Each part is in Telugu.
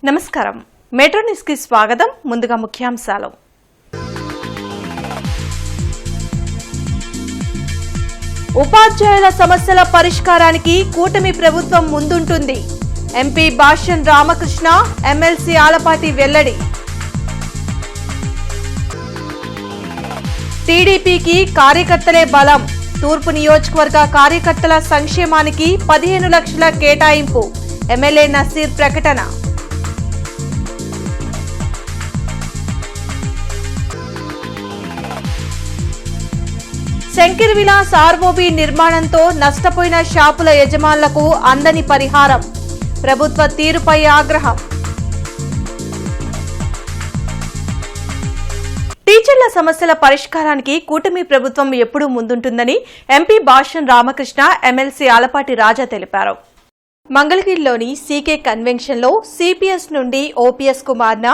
నమస్కారం. మెట్రో న్యూస్ కి స్వాగతం. ముందుగా ముఖ్యాంశాలు. ఉపాధ్యాయుల సమస్యల పరిష్కారానికి కూటమి ప్రభుత్వం ముందుంటుంది. ఎంపీ భాష్యం రామకృష్ణ, ఎమ్మెల్సీ ఆలపాటి వెల్లడి. టీడీపీకి కార్యకర్తలే బలం. తూర్పు నియోజకవర్గ కార్యకర్తల సంక్షేమానికి 15 లక్షల కేటాయింపు. ఎమ్మెల్యే నసీర్ ప్రకటన. శంకర్ విలాస్ ఆర్ఓబి నిర్మాణంతో నష్టపోయిన షాపుల యజమానులకు అందని పరిహారం. ప్రభుత్వ తీరుపై ఆగ్రహం. టీచర్ల సమస్యల పరిష్కారానికి కూటమి ప్రభుత్వం ఎప్పుడూ ముందుంటుందని ఎంపీ భాష్యం రామకృష్ణ, ఎమ్మెల్సీ ఆలపాటి రాజా తెలిపారు. మంగళగిరిలోని సీకే కన్వెన్షన్ లో సిపిఎస్ నుండి ఓపీఎస్ కు మారిన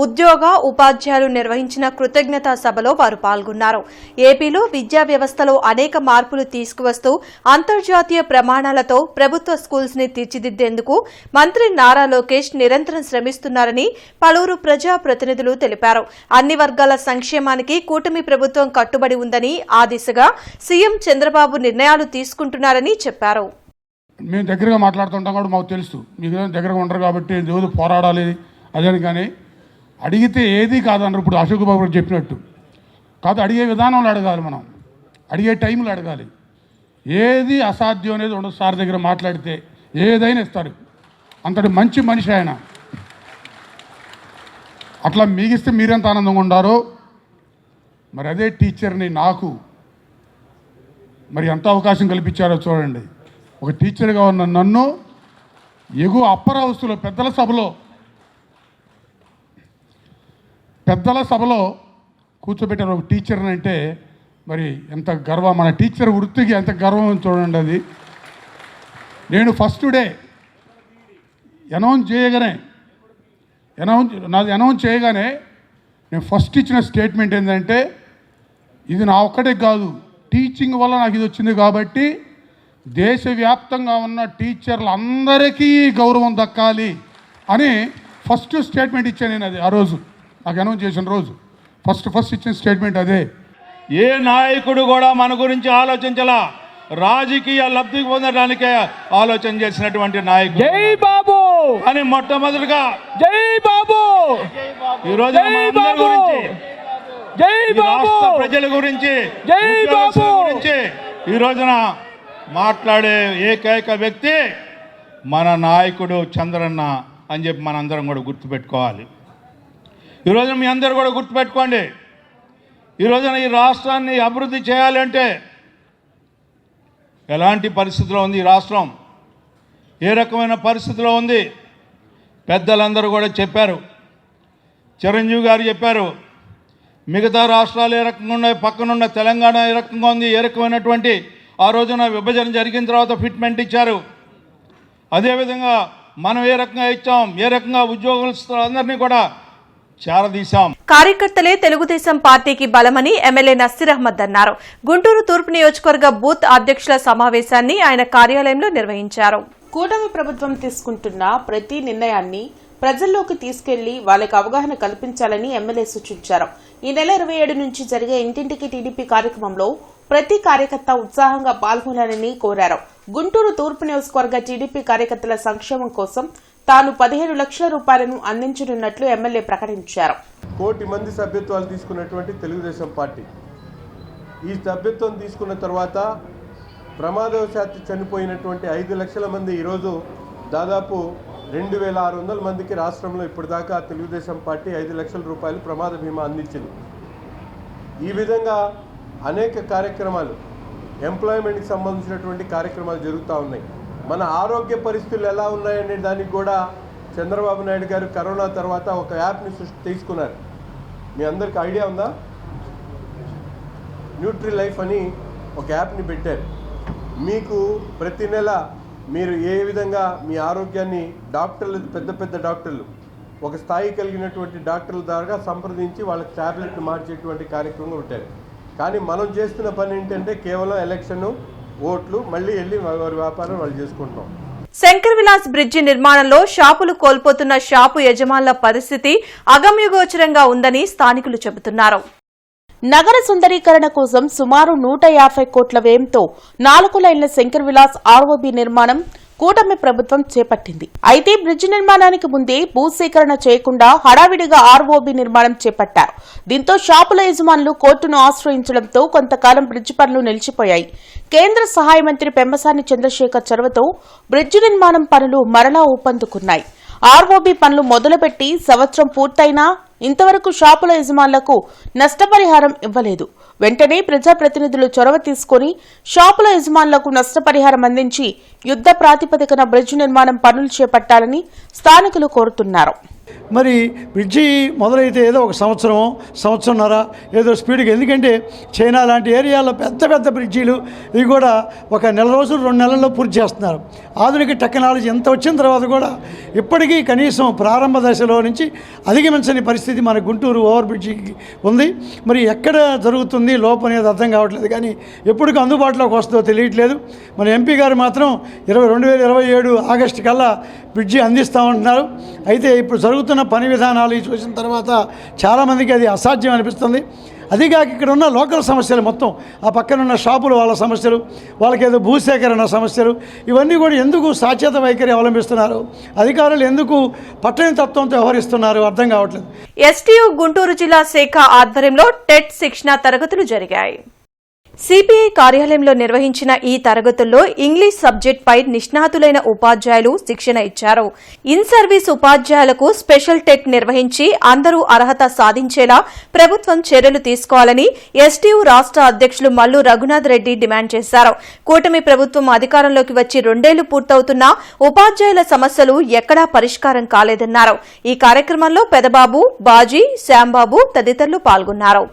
ఉద్యోగ ఉపాధ్యాయులు నిర్వహించిన కృతజ్ఞతా సభలో వారు పాల్గొన్నారు. ఏపీలో విద్యా వ్యవస్థలో అనేక మార్పులు తీసుకువస్తూ అంతర్జాతీయ ప్రమాణాలతో ప్రభుత్వ స్కూల్స్ ని తీర్చిదిద్దేందుకు మంత్రి నారా లోకేష్ నిరంతరం శ్రమిస్తున్నారని పలువురు ప్రజా ప్రతినిధులు తెలిపారు. అన్ని వర్గాల సంక్షేమానికి కూటమి ప్రభుత్వం కట్టుబడి ఉందని, ఆ దిశగా సీఎం చంద్రబాబు నిర్ణయాలు తీసుకుంటున్నారని చెప్పారు. మేము దగ్గరగా మాట్లాడుతుంటాం కూడా మాకు తెలుసు, మీకు దగ్గరగా ఉండరు కాబట్టి రోజు పోరాడాలి అదని. కానీ అడిగితే ఏది కాదన్నారు. ఇప్పుడు అశోక్ బాబు గారు చెప్పినట్టు కాదు, అడిగే విధానంలో అడగాలి, మనం అడిగే టైంలో అడగాలి. ఏది అసాధ్యం అనేది ఉండదు. సార్ దగ్గర మాట్లాడితే ఏదైనా ఇస్తారు. అంతటి మంచి మనిషి ఆయన. అట్లా మీగిస్తే మీరెంత ఆనందంగా ఉండారో మరి అదే టీచర్ని నాకు మరి ఎంత అవకాశం కల్పించారో చూడండి. ఒక టీచర్గా ఉన్న నన్ను ఎగువ అప్పర్ హౌస్లో పెద్దల సభలో కూర్చోబెట్టారు ఒక టీచర్ని అంటే మరి ఎంత గర్వం, మన టీచర్ వృత్తికి ఎంత గర్వం చూడండి. అది నేను ఫస్ట్ డే అనౌన్స్ చేయగానే నేను ఫస్ట్ ఇచ్చిన స్టేట్మెంట్ ఏంటంటే, ఇది నా ఒక్కటే కాదు, టీచింగ్ వల్ల నాకు ఇది వచ్చింది కాబట్టి దేశవ్యాప్తంగా ఉన్న టీచర్లు అందరికీ గౌరవం దక్కాలి అని ఫస్ట్ స్టేట్మెంట్ ఇచ్చాను నేను. అది ఆ రోజు నాకు అనౌన్స్ చేసిన రోజు ఫస్ట్ ఇచ్చిన స్టేట్మెంట్ అదే. ఏ నాయకుడు కూడా మన గురించి ఆలోచించాల, రాజకీయ లబ్ధి పొందడానికే ఆలోచన చేసినటువంటి నాయకుడు జై బాబు అని మొట్టమొదటిగా జై బాబు ఈరోజు గురించి, జై బాబు ప్రజల గురించి, జై బాబు గురించి ఈ రోజున మాట్లాడే ఏకైక వ్యక్తి మన నాయకుడు చంద్రన్న అని చెప్పి మనందరం కూడా గుర్తుపెట్టుకోవాలి. ఈరోజు మీ అందరూ కూడా గుర్తుపెట్టుకోండి. ఈరోజున ఈ రాష్ట్రాన్ని అభివృద్ధి చేయాలంటే ఎలాంటి పరిస్థితిలో ఉంది ఈ రాష్ట్రం, ఏ రకమైన పరిస్థితిలో ఉంది పెద్దలందరూ కూడా చెప్పారు. చిరంజీవి గారు చెప్పారు, మిగతా రాష్ట్రాలు ఏ రకంగా ఉన్నాయి, పక్కనున్న తెలంగాణ ఏ రకంగా ఉంది, ఏ రకమైనటువంటి ఆ రోజున విభజన జరిగిన తర్వాత ఫిట్మెంట్ ఇచ్చారు. అదేవిధంగా మనం ఏ రకంగా ఇచ్చాం, ఏ రకంగా ఉద్యోగస్తులందరినీ కూడా చేరదీశాం. కార్యకర్తలే తెలుగుదేశం పార్టీకి బలమని ఎమ్మెల్యే నసీర్ అహ్మద్ అన్నారు. గుంటూరు తూర్పు నియోజకవర్గ బూత్ అధ్యక్షుల సమావేశాన్ని ఆయన కార్యాలయంలో నిర్వహించారు. కూటమి ప్రభుత్వం తీసుకుంటున్న ప్రతి నిర్ణయాన్ని ప్రజల్లోకి తీసుకెళ్లి వాళ్ళకి అవగాహన కల్పించాలని ఎమ్మెల్యే సూచించారు. ఈ నెల 27 నుంచి జరిగే ఇంటింటికి టీడీపీ కార్యక్రమంలో ప్రతి కార్యకర్త ఉత్సాహంగా పాల్గొనాలని కోరారు. గుంటూరు తూర్పు నియోజకవర్గ టీడీపీ కార్యకర్తల సంక్షేమం కోసం తాను 15 లక్షల రూపాయలను అందించనున్నట్లు ఎమ్మెల్యే ప్రకటించారు. 1 కోటి మంది సభ్యత్వాలు తీసుకున్నటువంటి తెలుగుదేశం పార్టీ ఈ సభ్యత్వం తీసుకున్న తర్వాత ప్రమాదవశాత్తు చనిపోయినటువంటి 5 లక్షల మంది ఈరోజు దాదాపు 2600 మందికి రాష్ట్రంలో ఇప్పటిదాకా తెలుగుదేశం పార్టీ 5 లక్షల రూపాయలు ప్రమాద బీమా అందించింది. ఈ విధంగా అనేక కార్యక్రమాలు, ఎంప్లాయ్మెంట్కి సంబంధించినటువంటి కార్యక్రమాలు జరుగుతూ ఉన్నాయి. మన ఆరోగ్య పరిస్థితులు ఎలా ఉన్నాయనే దానికి కూడా చంద్రబాబు నాయుడు గారు కరోనా తర్వాత ఒక యాప్ని తీసుకున్నారు. మీ అందరికి ఐడియా ఉందా? న్యూట్రీ లైఫ్ అని ఒక యాప్ని పెట్టారు. మీకు ప్రతి నెల మీరు ఏ విధంగా మీ ఆరోగ్యాన్ని డాక్టర్లు, పెద్ద డాక్టర్లు, ఒక స్థాయి కలిగినటువంటి డాక్టర్ల ద్వారా సంప్రదించి వాళ్ళకి ట్యాబ్లెట్లు మార్చేటువంటి కార్యక్రమం ఉంటారు. కానీ మనం చేస్తున్న పని ఏంటంటే కేవలం ఎలక్షన్, ఓట్లు, మళ్ళీ వెళ్ళి వారి వ్యాపారం వాళ్ళు చేసుకుంటాం. శంకర్ విలాస్ బ్రిడ్జి నిర్మాణంలో షాపులు కోల్పోతున్న షాపు యజమానుల పరిస్థితి అగమ్యగోచరంగా ఉందని స్థానికులు చెబుతున్నారు. నగర సుందరీకరణ కోసం సుమారు 150 కోట్ల వ్యయంతో 4 లైన్ల శంకర్ విలాస్ ఆర్ఓబీ నిర్మాణం కూటమి ప్రభుత్వం చేపట్టింది. అయితే బ్రిడ్జి నిర్మాణానికి ముందే భూసేకరణ చేయకుండా హడావిడిగా ఆర్ఓబీ నిర్మాణం చేపట్టారు. దీంతో షాపుల యజమానులు కోర్టును ఆశ్రయించడంతో కొంతకాలం బ్రిడ్జి పనులు నిలిచిపోయాయి. కేంద్ర సహాయ మంత్రి పెమ్మసాని చంద్రశేఖర్ చొరవతో బ్రిడ్జి నిర్మాణం పనులు మరలా ఊపందుకున్నాయి. ఆర్ఓబీ పనులు మొదలుపెట్టి సంవత్సరం పూర్తయినా ఇంతవరకు షాపుల యజమానులకు నష్టపరిహారం ఇవ్వలేదు. వెంటనే ప్రజాప్రతినిధులు చొరవ తీసుకుని షాపుల యజమానులకు నష్టపరిహారం అందించి యుద్ధ ప్రాతిపదికన బ్రిడ్జి నిర్మాణం పనులు చేపట్టాలని స్థానికులు కోరుతున్నారు. మరి బ్రిడ్జి మొదలైతే ఏదో ఒక సంవత్సరంన్నర ఏదో స్పీడ్గా, ఎందుకంటే చైనా లాంటి ఏరియాలో పెద్ద పెద్ద బ్రిడ్జీలు ఇవి కూడా ఒక నెల రోజులు 2 నెలల్లో పూర్తి చేస్తున్నారు. ఆధునిక టెక్నాలజీ ఎంత వచ్చిన తర్వాత కూడా ఇప్పటికీ కనీసం ప్రారంభ దశలో నుంచి అధిగమించని పరిస్థితి మన గుంటూరు ఓవర్ బ్రిడ్జికి ఉంది. మరి ఎక్కడ జరుగుతుంది లోపం అనేది అర్థం కావట్లేదు, కానీ ఎప్పటికీ అందుబాటులోకి వస్తుందో తెలియట్లేదు. మన ఎంపీ గారు మాత్రం 2027 ఆగస్టు కల్లా బ్రిడ్జి అందిస్తామంటున్నారు. అయితే ఇప్పుడు జరుగుతున్న పని విధానాలు చూసిన తర్వాత చాలామందికి అది అసాధ్యం అనిపిస్తుంది. అదిగాక ఇక్కడ ఉన్న లోకల్ సమస్యలు మొత్తం, ఆ పక్కనున్న షాపులు వాళ్ళ సమస్యలు, వాళ్ళకేదో భూసేకరణ సమస్యలు, ఇవన్నీ కూడా ఎందుకు సాచేత వైఖరి అవలంబిస్తున్నారు, అధికారులు ఎందుకు పట్టణ తత్వంతో వ్యవహరిస్తున్నారు అర్థం కావట్లేదు. ఎస్టీయూ గుంటూరు జిల్లా శాఖ ఆధ్వర్యంలో టెట్ శిక్షణ తరగతులు జరిగాయి. సిపిఐ కార్యాలయంలో నిర్వహించిన ఈ తరగతుల్లో ఇంగ్లీష్ సబ్జెక్ట్ పై నిష్ణాతులైన ఉపాధ్యాయులు శిక్షణ ఇచ్చారు. ఇన్ సర్వీస్ ఉపాధ్యాయులకు స్పెషల్ టెట్ నిర్వహించి అందరూ అర్హత సాధించేలా ప్రభుత్వం చర్యలు తీసుకోవాలని ఎస్టీయూ రాష్ట్ర అధ్యక్షులు మల్లు రఘునాథ్ రెడ్డి డిమాండ్ చేశారు. కూటమి ప్రభుత్వం అధికారంలోకి వచ్చి 2 ఏళ్లు పూర్తవుతున్నా ఉపాధ్యాయుల సమస్యలు ఎక్కడా పరిష్కారం కాలేదన్నారు. ఈ కార్యక్రమంలో పెదబాబు, బాజీ, శ్యాంబాబు తదితరులు పాల్గొన్నారు.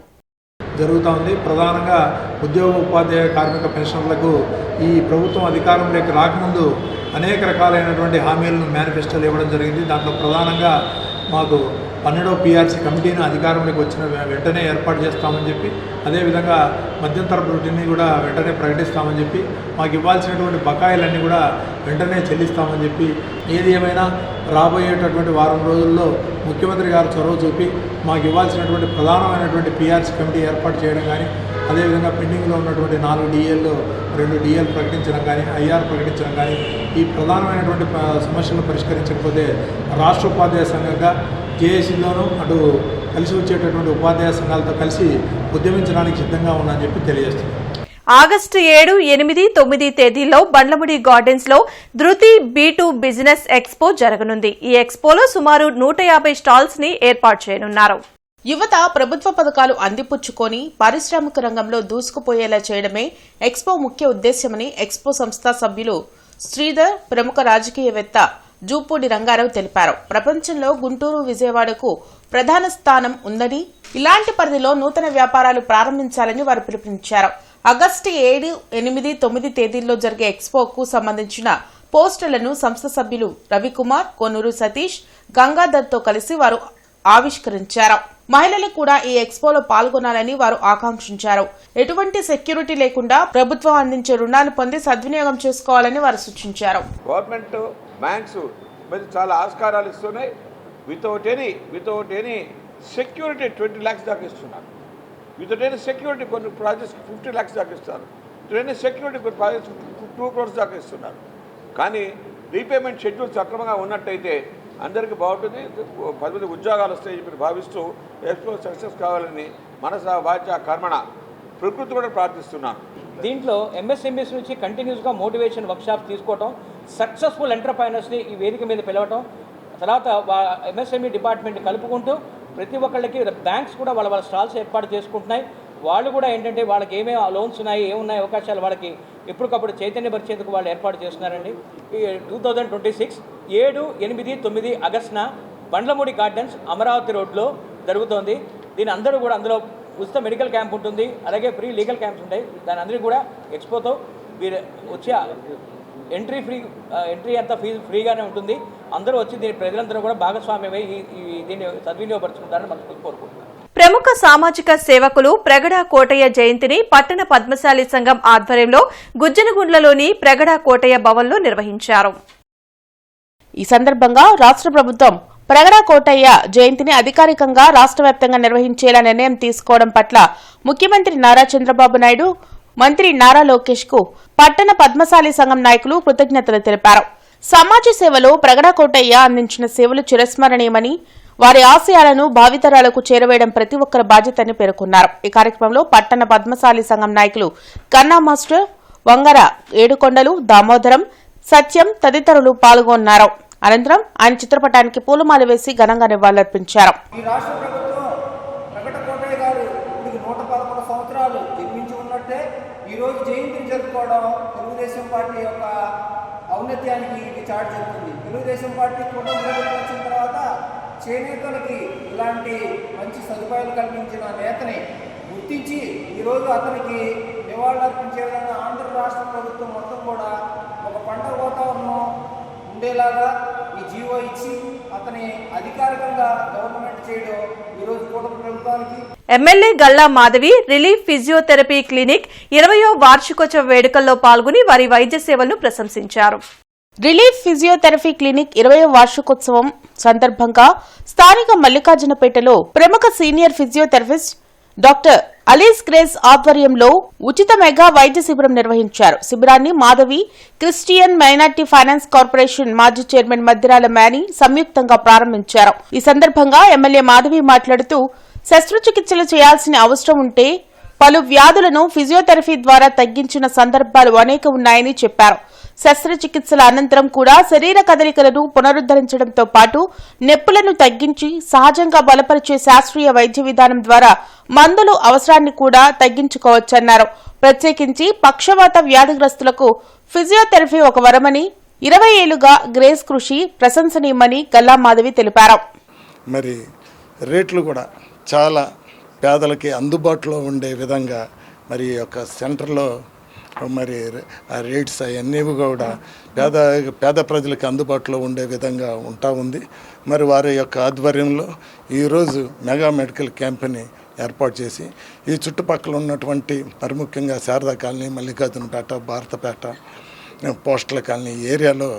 జరుగుతూ ఉంది. ప్రధానంగా ఉద్యోగ ఉపాధ్యాయ కార్మిక పెన్షన్లకు ఈ ప్రభుత్వం అధికారంలోకి రాకముందు అనేక రకాలైనటువంటి హామీలను మేనిఫెస్టోలు ఇవ్వడం జరిగింది. దాంట్లో ప్రధానంగా మాకు 12వ PRC కమిటీని అధికారంలోకి వచ్చిన వెంటనే ఏర్పాటు చేస్తామని చెప్పి, అదేవిధంగా మధ్యంతర వృత్తిని కూడా వెంటనే ప్రకటిస్తామని చెప్పి, మాకు ఇవ్వాల్సినటువంటి బకాయిలన్నీ కూడా వెంటనే చెల్లిస్తామని చెప్పి, ఏది ఏమైనా రాబోయేటటువంటి వారం రోజుల్లో ముఖ్యమంత్రి గారు చొరవ చూపి మాకు ఇవ్వాల్సినటువంటి ప్రధానమైనటువంటి PRC కమిటీ ఏర్పాటు చేయడం కానీ, అదేవిధంగా పెండింగ్లో ఉన్నటువంటి 4 DAల్లో 2 DAలు ప్రకటించడం కానీ, IR ప్రకటించడం కానీ, ఈ ప్రధానమైనటువంటి సమస్యలను పరిష్కరించకపోతే రాష్ట్ర ఉపాధ్యాయ సంఘంగా జేఏసీలోనూ అటు కలిసి వచ్చేటటువంటి ఉపాధ్యాయ సంఘాలతో కలిసి ఉద్యమించడానికి సిద్ధంగా ఉన్నామని చెప్పి తెలియజేస్తున్నాం. ఆగస్టు 7, 8, 9 తేదీల్లో బండ్లముడి గార్డెన్స్ లో ధృతి B2 బిజినెస్ ఎక్స్పో జరగనుంది. ఈ ఎక్స్పోలో సుమారు 150 స్టాల్స్ ని ఏర్పాటు చేయనున్నారు. యువత ప్రభుత్వ పథకాలు అందిపుచ్చుకొని పారిశ్రామిక రంగంలో దూసుకుపోయేలా చేయడమే ఎక్స్పో ముఖ్య ఉద్దేశ్యమని ఎక్స్పో సంస్థ సభ్యులు శ్రీధర్, ప్రముఖ రాజకీయవేత్త జూపూడి రంగారావు తెలిపారు. ప్రపంచంలో గుంటూరు, విజయవాడకు ప్రధాన స్థానం ఉందని, ఇలాంటి పరిధిలో నూతన వ్యాపారాలు ప్రారంభించాలని వారు పిలుపునిచ్చారు. ఆగస్టు 7, 8, 9 తేదీల్లో జరిగే ఎక్స్పోకు సంబంధించిన పోస్టర్లను సంస్థ సభ్యులు రవికుమార్, కొన్నూరు సతీష్, గంగాధర్తో కలిసి వారు ఆవిష్కరించారు. మహిళలు కూడా ఈ ఎక్స్పోలో పాల్గొనాలని వారు ఆకాంక్షించారు. ఎటువంటి సెక్యూరిటీ లేకుండా ప్రభుత్వం అందించే రుణాలు పొంది సద్వినియోగం చేసుకోవాలని వారు సూచించారు. గవర్నమెంట్ బ్యాంక్స్ మీద చాలా ఆస్కారాలు ఇస్తున్నాయి. వితౌట్ ఎనీ సెక్యూరిటీ 20 lakhs దాకా ఇస్తున్నారు. వితౌట్ ఎనీ సెక్యూరిటీ కొన్ని ప్రాజెక్ట్స్ 50 lakhs దాకా ఇస్తారు. వితౌట్ ఎనీ సెక్యూరిటీ కొన్ని ప్రాజెక్ట్స్ 2 crores దాకా ఇస్తున్నారు. కానీ రీపేమెంట్ షెడ్యూల్ సక్రమంగా ఉన్నట్టయితే అందరికీ బాగుంటుంది. 10 మంది ఉద్యోగాలు వస్తాయి మీరు భావిస్తూ ఎక్స్పో సక్సెస్ కావాలని మనస వాచ కర్మణ ప్రకృతి కూడా ప్రార్థిస్తున్నాను. దీంట్లో MSMEs నుంచి కంటిన్యూస్గా మోటివేషన్ వర్క్షాప్స్ తీసుకోవటం, సక్సెస్ఫుల్ ఎంటర్ప్రైనర్స్ని ఈ వేదిక మీద పిలవటం, తర్వాత MSME డిపార్ట్మెంట్ కలుపుకుంటూ ప్రతి ఒక్కళ్ళకి బ్యాంక్స్ కూడా వాళ్ళ స్టాల్స్ ఏర్పాటు చేసుకుంటున్నాయి. వాళ్ళు కూడా ఏంటంటే వాళ్ళకి ఏమేమి లోన్స్ ఉన్నాయి, ఏమున్నాయి అవకాశాలు వాళ్ళకి ఎప్పటికప్పుడు చైతన్యపరిచేందుకు వాళ్ళు ఏర్పాటు చేస్తున్నారండి. 2026 7, 8, 9 ఆగస్టున బండ్లమూడి గార్డెన్స్ అమరావతి రోడ్లో జరుగుతోంది. దీని అందరూ కూడా అందులో ఉచిత మెడికల్ క్యాంప్ ఉంటుంది, అలాగే ఫ్రీ లీగల్ క్యాంప్స్ ఉంటాయి. దాని అందరికీ కూడా ఎక్స్పోతో వీరు వచ్చే ఎంట్రీ అంతా ఫీజు ఫ్రీగానే ఉంటుంది. అందరూ వచ్చి దీని ప్రజలందరూ కూడా భాగస్వామ్యమై దీన్ని సద్వినియోగపరుచుకుంటారని మనకు కోరుకుంటున్నాను. ప్రముఖ సామాజిక సేవకులు ప్రగడ కోటయ్య జయంతిని పట్టణ పద్మశాలి సంఘం ఆధ్వర్యంలో గుజ్జనగుండ్లలోని ప్రగడ కోటయ్య భవన్లో నిర్వహించారు. ఈ సందర్భంగా రాష్ట్ర ప్రభుత్వం ప్రగడ కోటయ్య జయంతిని అధికారికంగా రాష్ట్ర వ్యాప్తంగా నిర్వహించేలా నిర్ణయం తీసుకోవడం పట్ల ముఖ్యమంత్రి నారా చంద్రబాబు నాయుడు, మంత్రి నారా లోకేష్ కు పట్టణ పద్మశాలి సంఘం నాయకులు కృతజ్ఞతలు తెలిపారు. సమాజ సేవలో ప్రగడ కోటయ్య అందించిన సేవలు చిరస్మరణీయమని, వారి ఆశయాలను భావితరాలకు చేరవేయడం ప్రతి ఒక్కరి బాధ్యతని పేర్కొన్నారు. ఈ కార్యక్రమంలో పట్టణ పద్మశాలి సంఘం నాయకులు కన్నా మాస్టర్, వంగర ఏడుకొండలు, దామోదరం, సత్యం తదితరులు పాల్గొన్నారు. అనంతరం ఆయన చిత్రపటానికి పూలమాల వేసి ఘనంగా నివాళులర్పించారు. ఈ రాష్ట్ర ప్రభుత్వం ప్రగడ కోటయ్య గారు ఇప్పుడు 111 సంవత్సరాలు జన్మించి ఉన్నట్టే ఈరోజు జయంతిని జరుపుకోవడం తెలుగుదేశం పార్టీ యొక్క ఔన్నత్యానికి ఇది చాటి చెప్తుంది. తెలుగుదేశం పార్టీ కూటమి వచ్చిన తర్వాత చేనేతలకి ఇలాంటి మంచి సదుపాయాలు కల్పించిన నేతని గుర్తించి ఈరోజు అతనికి నివాళులర్పించే విధంగా ఆంధ్ర రాష్ట్ర ప్రభుత్వం మొత్తం కూడా ఒక పండుగ వాతావరణం ఉండేలాగా ఈ జీవో ఇచ్చి అతని అధికారికంగా గవర్నమెంట్ చేయడం ఈరోజు కూటమి ప్రభుత్వానికి. MLA Galla Madhavi relief physiotherapy clinic 20వ వార్షికోత్సవ వేడుకల్లో పాల్గొని వారి వైద్య సేవలను ప్రశంసించారు. రిలీఫ్ ఫిజియోథెరపీ క్లినిక్ 20వ వార్షికోత్సవం సందర్భంగా స్థానిక మల్లికార్జునపేటలో ప్రముఖ senior physiotherapist doctor Alice Grace ఆధ్వర్యంలో ఉచిత మెగా వైద్య శిబిరం నిర్వహించారు. శిబిరాన్ని Madhavi Christian minority finance corporation మాజీ చైర్మన్ మద్దిరాల మేనీ సంయుక్తంగా ప్రారంభించారు. ఈ సందర్భంగా ఎమ్మెల్యే మాధవి మాట్లాడుతూ శస్త్రచికిత్సలు చేయాల్సిన అవసరం ఉంటే పలు వ్యాధులను ఫిజియోథెరపీ ద్వారా తగ్గించిన సందర్భాలు అనేక ఉన్నాయని చెప్పారు. శస్త్రచికిత్సల అనంతరం కూడా శరీర కదలికలను పునరుద్ధరించడంతో పాటు నొప్పులను తగ్గించి సహజంగా బలపరిచే శాస్త్రీయ వైద్య విధానం ద్వారా మందులు అవసరాన్ని కూడా తగ్గించుకోవచ్చన్నారు. ప్రత్యేకించి పక్షవాత వ్యాధిగ్రస్తులకు ఫిజియోథెరపీ ఒక వరమని, 20 ఏళ్లుగా గ్రేస్ కృషి ప్రశంసనీయమని గల్లా మాధవి తెలిపారు. మరి రేట్లు కూడా చాలా పేదలకి అందుబాటులో ఉండే విధంగా మరి యొక్క సెంటర్లో మరి ఆ రేట్స్ అవన్నీ కూడా పేద ప్రజలకు అందుబాటులో ఉండే విధంగా ఉంటా ఉంది. మరి వారి యొక్క ఆధ్వర్యంలో ఈరోజు మెగా మెడికల్ క్యాంప్ని ఏర్పాటు చేసి ఈ చుట్టుపక్కల ఉన్నటువంటి మరి ముఖ్యంగా Sharada colony, Mallikarjunapeta, Bharatapeta, postal colony ఏరియాలో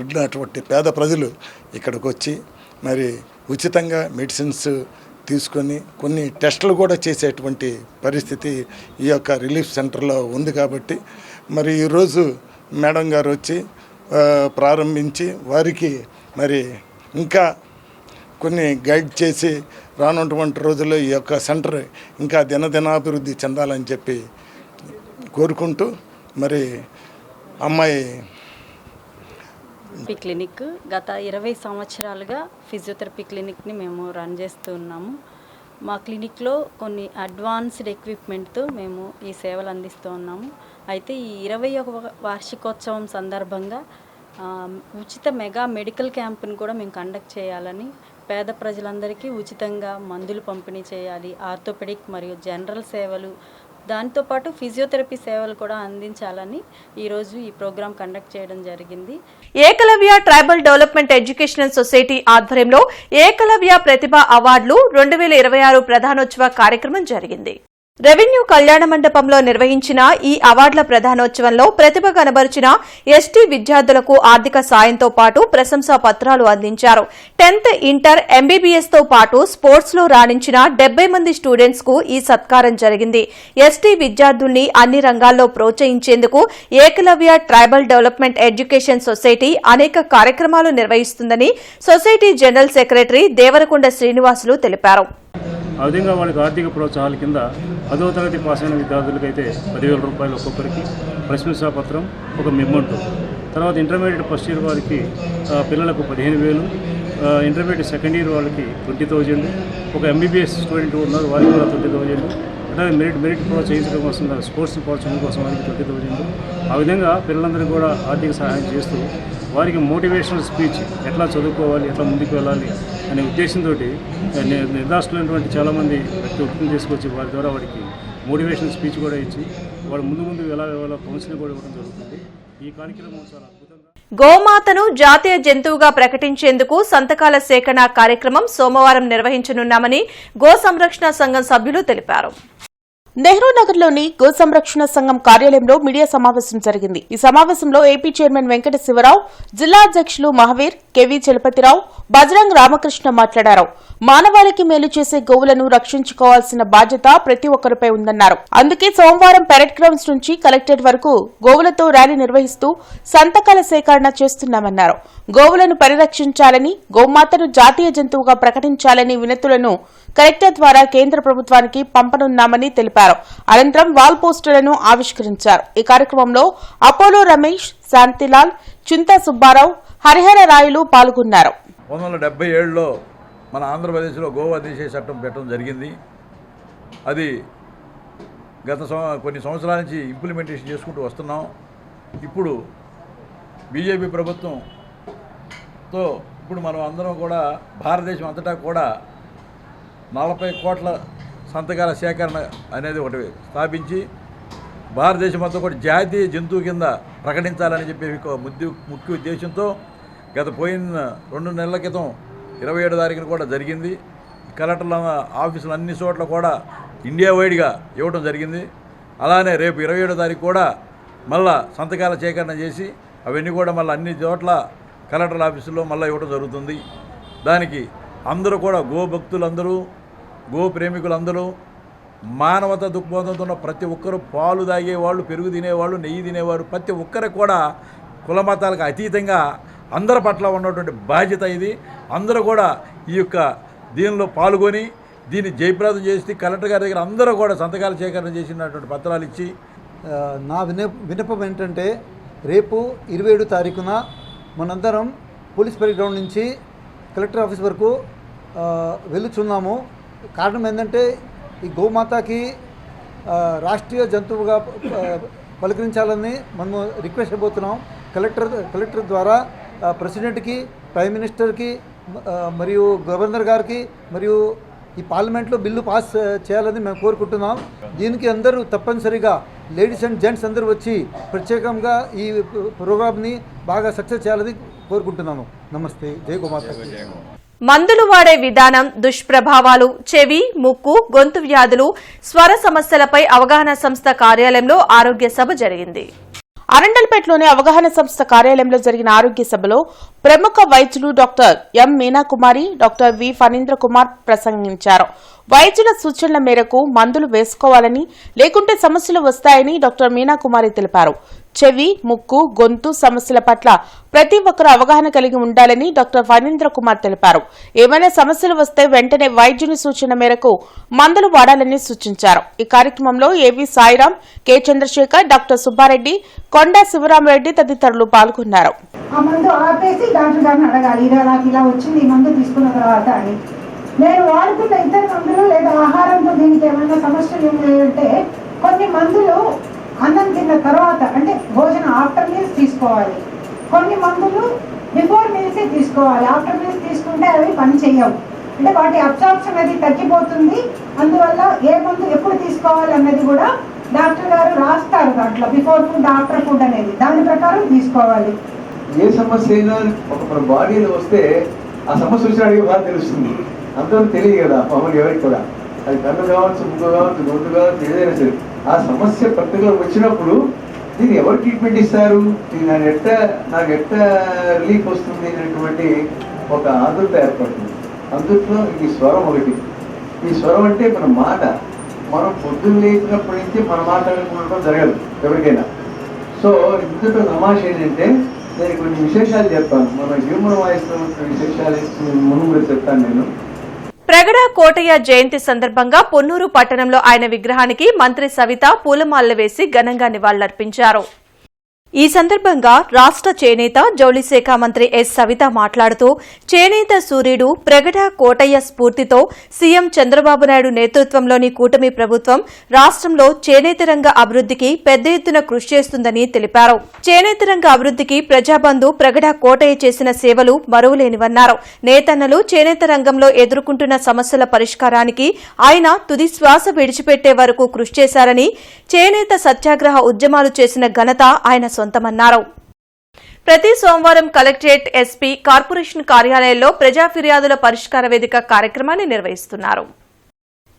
ఉన్నటువంటి పేద ప్రజలు ఇక్కడికి వచ్చి మరి ఉచితంగా మెడిసిన్స్ తీసుకొని కొన్ని టెస్టులు కూడా చేసేటువంటి పరిస్థితి ఈ యొక్క రిలీఫ్ సెంటర్లో ఉంది. కాబట్టి మరి ఈరోజు మేడం గారు వచ్చి ప్రారంభించి వారికి మరి ఇంకా కొన్ని గైడ్ చేసి రానున్నటువంటి రోజుల్లో ఈ యొక్క సెంటర్ ఇంకా దినదినాభివృద్ధి చెందాలని చెప్పి కోరుకుంటూ మరి అమ్మాయి క్లినిక్ గత 20 సంవత్సరాలుగా ఫిజియోథెరపీ క్లినిక్ని మేము రన్ చేస్తూ ఉన్నాము. మా క్లినిక్లో కొన్ని అడ్వాన్స్డ్ ఎక్విప్మెంట్తో మేము ఈ సేవలు అందిస్తూ ఉన్నాము. అయితే ఈ 21వ వార్షికోత్సవం సందర్భంగా ఉచిత మెగా మెడికల్ క్యాంప్ని కూడా మేము కండక్ట్ చేయాలని, పేద ప్రజలందరికీ ఉచితంగా మందులు పంపిణీ చేయాలి, ఆర్థోపెడిక్ మరియు జనరల్ సేవలు, దాంతోపాటు ఫిజియోథెరపీ సేవలు కూడా అందించాలని ఈరోజు ఈ ప్రోగ్రాం కండక్ట్ చేయడం జరిగింది. Ekalavya tribal development educational society ఆధ్వర్యంలో ఏకలవ్య ప్రతిభ అవార్డులు 2026 ప్రధానోత్సవ కార్యక్రమం జరిగింది. రెవెన్యూ కళ్యాణ మండపంలో నిర్వహించిన ఈ అవార్డుల ప్రధానోత్సవంలో ప్రతిభ కనబరిచిన ఎస్టీ విద్యార్థులకు ఆర్థిక సాయంతో పాటు ప్రశంసా పత్రాలు అందించారు. 10th ఇంటర్ ఎంబీబీఎస్ తో పాటు స్పోర్ట్స్ లో రాణించిన 70 మంది స్టూడెంట్స్ కు ఈ సత్కారం జరిగింది. ఎస్టీ విద్యార్థుల్ని అన్ని రంగాల్లో ప్రోత్సహించేందుకు Ekalavya tribal development education society అనేక కార్యక్రమాలు నిర్వహిస్తుందని society general secretary Devarakonda Srinivasulu తెలిపారు. ఆ విధంగా వాళ్ళకి ఆర్థిక ప్రోత్సాహాల కింద 10వ తరగతి పాస్ అయిన విద్యార్థులకైతే 10,000 రూపాయలు ఒక్కొక్కరికి, ప్రశంసా పత్రం, ఒక మెమోంటో. తర్వాత ఇంటర్మీడియట్ ఫస్ట్ ఇయర్ వారికి పిల్లలకు 15,000, ఇంటర్మీడియట్ సెకండ్ ఇయర్ వాళ్ళకి 20,000, ఒక ఎంబీబీఎస్ స్టూడెంట్ ఉన్నారు వారికి కూడా 20,000, అలాగే మెరిట్ ప్రోత్సహించడం కోసం, స్పోర్ట్స్ ప్రోత్సహించడం కోసం వారికి 20,000. ఆ విధంగా పిల్లలందరికీ కూడా ఆర్థిక సహాయం చేస్తూ వారికి మోటివేషనల్ స్పీచ్, ఎట్లా చదువుకోవాలి, ఎట్లా ముందుకు వెళ్ళాలి అనే ఉద్దేశంతో నిర్దాస్తులైనటువంటి చాలామంది వ్యక్తులు తీసుకొచ్చి వారి ద్వారా వారికి మోటివేషనల్ స్పీచ్ కూడా ఇచ్చి వాడు ముందు ఎలా కౌన్సిలింగ్ కూడా ఇవ్వడం జరుగుతుంది. ఈ కార్యక్రమం చాలా అద్భుతంగా. గోమాతను జాతీయ జంతువుగా ప్రకటించేందుకు సంతకాల సేకరణ కార్యక్రమం సోమవారం నిర్వహించనున్నామని గో సంరక్షణ సంఘం సభ్యులు తెలిపారు. నెహ్రూ నగర్లోని గో సంరక్షణ సంఘం కార్యాలయంలో మీడియా సమావేశం జరిగింది. ఈ సమావేశంలో ఏపీ చైర్మన్ వెంకట శివరావు, జిల్లా అధ్యక్షులు మహావీర్, కెవి చలపతిరావు, బజరంగ్ రామకృష్ణ మాట్లాడారు. మానవాళికి మేలు చేసే గోవులను రక్షించుకోవాల్సిన బాధ్యత ప్రతి ఒక్కరిపై ఉందన్నారు. అందుకే సోమవారం పెరెడ్ గ్రౌండ్స్ నుంచి కలెక్టరేట్ వరకు గోవులతో ర్యాలీ నిర్వహిస్తూ సంతకాల సేకరణ చేస్తున్నామన్నారు. గోవులను పరిరక్షించాలని, గోమాతను జాతీయ జంతువుగా ప్రకటించాలని వినతులను కలెక్టర్ ద్వారా కేంద్ర ప్రభుత్వానికి పంపనున్నామని తెలిపారు. అనంతరం వాల్ పోస్టర్లను ఆవిష్కరించారు. ఈ కార్యక్రమంలో అపోలో రమేష్, శాంతిలాల్, చింతా సుబ్బారావు, హరిహర రాయులు పాల్గొన్నారు. 1977లో మన ఆంధ్రప్రదేశ్లో గోవా నిషేధ చట్టం పెట్టడం జరిగింది. అది గత కొన్ని సంవత్సరాల నుంచి ఇంప్లిమెంటేషన్ చేసుకుంటూ వస్తున్నాం. ఇప్పుడు బీజేపీ ప్రభుత్వంతో ఇప్పుడు మనం అందరం కూడా భారతదేశం అంతటా కూడా 40 కోట్ల సంతకాల సేకరణ అనేది ఒకటి స్థాపించి భారతదేశం అంతా కూడా జాతీయ జంతువు కింద ప్రకటించాలని చెప్పి ముఖ్య ఉద్దేశంతో పోయిన 2 నెలల క్రితం 27 తారీఖున కూడా జరిగింది. కలెక్టర్ల ఆఫీసులు అన్ని చోట్ల కూడా ఇండియా వైడ్గా ఇవ్వడం జరిగింది. అలానే రేపు 27 తారీఖు కూడా మళ్ళా సంతకాల సేకరణ చేసి అవన్నీ కూడా మళ్ళీ అన్ని చోట్ల కలెక్టర్ల ఆఫీసుల్లో మళ్ళీ ఇవ్వడం జరుగుతుంది. దానికి అందరూ కూడా గో భక్తులందరూ, గో ప్రేమికులందరూ, మానవత దృక్పథంతో ఉన్న ప్రతి ఒక్కరూ, పాలు తాగేవాళ్ళు, పెరుగు తినేవాళ్ళు, నెయ్యి తినేవారు, ప్రతి ఒక్కరికి కూడా కుల మతాలకు అతీతంగా అందరి పట్ల ఉన్నటువంటి బాధ్యత ఇది. అందరూ కూడా ఈ యొక్క దీనిలో పాల్గొని దీన్ని జయప్రదం చేసి కలెక్టర్ గారి దగ్గర అందరూ కూడా సంతకాల సేకరణ చేసినటువంటి పత్రాలు ఇచ్చి, నా విన్నపం ఏంటంటే రేపు 27 తారీఖున మనందరం పోలీస్ పరేడ్ గ్రౌండ్ నుంచి కలెక్టర్ ఆఫీస్ వరకు వెళ్తున్నాము. కారణం ఏంటంటే ఈ గోమాతకి రాష్ట్రీయ జంతువుగా పలకరించాలని మనము రిక్వెస్ట్ అయిపోతున్నాం. కలెక్టర్ ద్వారా ప్రెసిడెంట్కి, ప్రైమ్ మినిస్టర్కి మరియు గవర్నర్ గారికి మరియు ఈ పార్లమెంట్లో బిల్లు పాస్ చేయాలని మేము కోరుకుంటున్నాం. దీనికి అందరూ తప్పనిసరిగా లేడీస్ అండ్ జెంట్స్ అందరూ వచ్చి ప్రత్యేకంగా ఈ ప్రోగ్రామ్ని బాగా సక్సెస్ చేయాలని కోరుకుంటున్నాను. నమస్తే. జై గోమాత. మందులు వాడే విధానం, దుష్ప్రభావాలు, చెవి, ముక్కు, గొంతు వ్యాధులు, స్వర సమస్యలపై అవగాహన సంస్థ కార్యాలయంలో ఆరోగ్య సభ జరిగింది. అరండల్పేటలోని అవగాహన సంస్థ కార్యాలయంలో జరిగిన ఆరోగ్య సభలో ప్రముఖ వైద్యులు doctor M Meena Kumari, doctor V Phanindra Kumar ప్రసంగించారు. వైద్యుల సూచనల మేరకు మందులు వేసుకోవాలని, లేకుంటే సమస్యలు వస్తాయని డాక్టర్ మీనాకుమారి తెలిపారు. చెవి, ముక్కు, గొంతు సమస్యల పట్ల ప్రతి ఒక్కరూ అవగాహన కలిగి ఉండాలని డాక్టర్ ఫణీంద్ర కుమార్ తెలిపారు. ఏమైనా సమస్యలు వస్తే వెంటనే వైద్యుని సూచన మేరకు మందులు వాడాలని సూచించారు. ఈ కార్యక్రమంలో ఏవి సాయిరాం, కె చంద్రశేఖర్, డాక్టర్ సుబ్బారెడ్డి, కొండా శివరామరెడ్డి తదితరులు పాల్గొన్నారు. ఆ మందు ఆపేసి డాక్టర్ గారిని అడగాలి, నాకు ఇలా వచ్చింది ఈ మందు తీసుకున్న తర్వాత అని. నేను వాడుతున్న ఇతర మందులు లేదా ఆహారంతో దీనికి ఏమైనా సమస్యలు ఉన్నాయంటే కొన్ని మందులు అన్నం తిన్న తర్వాత అంటే భోజనం ఆఫ్టర్ మీల్స్ తీసుకోవాలి. కొన్ని మందులు బిఫోర్ మీల్సే తీసుకోవాలి. ఆఫ్టర్ మీల్స్ తీసుకుంటే అవి పని చేయవు, అంటే వాటి అబ్సార్ప్షన్ అది తగ్గిపోతుంది. అందువల్ల ఏ మందు ఎప్పుడు తీసుకోవాలి అన్నది కూడా డాక్టర్ గారు రాస్తారు దాంట్లో, బిఫోర్ ఫుడ్, ఆఫ్టర్ ఫుడ్ అనేది, దాని ప్రకారం తీసుకోవాలి. ఏ సమస్య అయినా ఒక మన బాడీలో వస్తే ఆ సమస్య వచ్చినడికి బాగా తెలుస్తుంది. అందరూ తెలియదు కదా మామూలు ఎవరికి కూడా. అది కన్ను కావచ్చు, ముక్కు కావచ్చు, గొంతు కావచ్చు, ఏదైనా సరే ఆ సమస్య పర్టికులర్ వచ్చినప్పుడు దీన్ని ఎవరు ట్రీట్మెంట్ ఇస్తారు, నాకు ఎట్ట రిలీఫ్ వస్తుంది అనేటువంటి ఒక ఆదుర్త ఏర్పడుతుంది. అందుట్లో ఈ స్వరం ఒకటి. ఈ స్వరం అంటే మన మాట. మనం పొద్దున్న లేచినప్పటి నుంచి మన మాట అనుకుంటడం జరగదు ఎవరికైనా. సో ఇందులో తమాష ఏంటంటే నేను కొన్ని విశేషాలు చెప్తాను. మన హ్యూమన్ వాయిస్ విశేషాలు మునుముడు చెప్తాను నేను. ప్రగడ కోటయ్య జయంతి సందర్భంగా పొన్నూరు పట్టణంలో ఆయన విగ్రహానికి మంత్రి సవిత పూలమాలలు వేసి ఘనంగా నివాళులర్పించారు. ఈ సందర్భంగా రాష్ట్ర చేనేత జౌళి శాఖ మంత్రి ఎస్ సవిత మాట్లాడుతూ, చేనేత సూర్యుడు ప్రగడ కోటయ్య స్ఫూర్తితో సీఎం చంద్రబాబు నాయుడు నేతృత్వంలోని కూటమి ప్రభుత్వం రాష్ట్రంలో చేనేత రంగ అభివృద్ధికి పెద్ద ఎత్తున కృషి చేస్తుందని తెలిపారు. చేనేత రంగ అభివృద్ధికి ప్రజాబంధు ప్రగడ కోటయ్య చేసిన సేవలు మరువలేనివన్నారు. నేతన్నలు చేనేత రంగంలో ఎదుర్కొంటున్న సమస్యల పరిష్కారానికి ఆయన తుది శ్వాస విడిచిపెట్టే వరకు కృషి చేశారని, చేనేత సత్యాగ్రహ ఉద్యమాలు చేసిన ఘనత ఆయన సొంతమన్నారు. ప్రతి సోమవారం కలెక్టరేట్, ఎస్పీ, కార్పొరేషన్ కార్యాలయాల్లో ప్రజా ఫిర్యాదుల పరిష్కార వేదిక కార్యక్రమాన్ని నిర్వహిస్తున్నారు.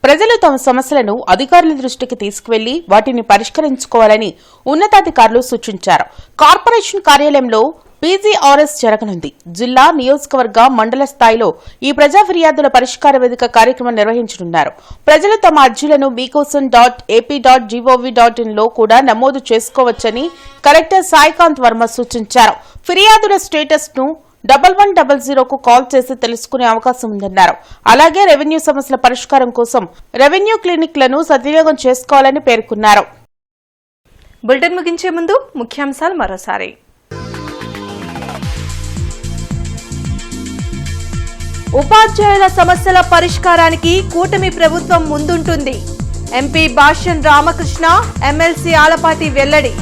ప్రజలు తమ సమస్యలను అధికారుల దృష్టికి తీసుకువెళ్లి వాటిని పరిష్కరించుకోవాలని ఉన్నతాధికారులు సూచించారు. కార్పొరేషన్ కార్యాలయంలో పీజీఆర్ఎస్ జరగనుంది. జిల్లా, నియోజకవర్గ, మండల స్థాయిలో ఈ ప్రజా ఫిర్యాదుల పరిష్కార వేదిక కార్యక్రమం నిర్వహించనున్నారు. ప్రజలు తమ అర్జీలను మీకోసం.ap.gov.in లో కూడా నమోదు చేసుకోవచ్చని కలెక్టర్ సాయికాంత్ వర్మ సూచించారు. ఫిర్యాదుల స్టేటస్ ను 1100కు కాల్ చేసి తెలుసుకునే అవకాశం ఉందన్నారు. అలాగే రెవెన్యూ సమస్యల పరిష్కారం కోసం రెవెన్యూ క్లినిక్లను సద్వినియోగం చేసుకోవాలని పేర్కొన్నారు. బులెటిన్ ముగించే ముందు ముఖ్యాంశాలు మరోసారి. ఉపాధ్యాయుల సమస్యల పరిష్కారానికి కూటమి ప్రభుత్వం ముందుంటుంది. ఎంపీ భాష్యం రామకృష్ణ, ఎమ్మెల్సీ ఆలపాటి వెల్లడి.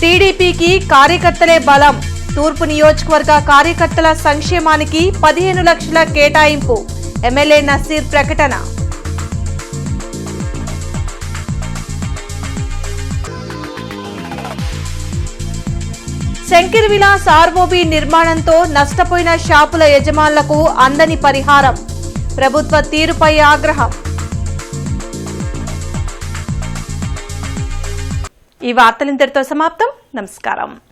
టీడీపీకి కార్యకర్తలే బలం. తూర్పు నియోజకవర్గ కార్యకర్తల సంక్షేమానికి 15 లక్షల కేటాయింపు. ఎమ్మెల్యే నసీర్ ప్రకటన. శంకర్ విలాస్ ఆర్ఓబీ నిర్మాణంతో నష్టపోయిన షాపుల యజమానులకు అందని పరిహారం. ప్రభుత్వ తీరుపై ఆగ్రహం. ఈ వార్తలింతటితో సమాప్తం. నమస్కారం.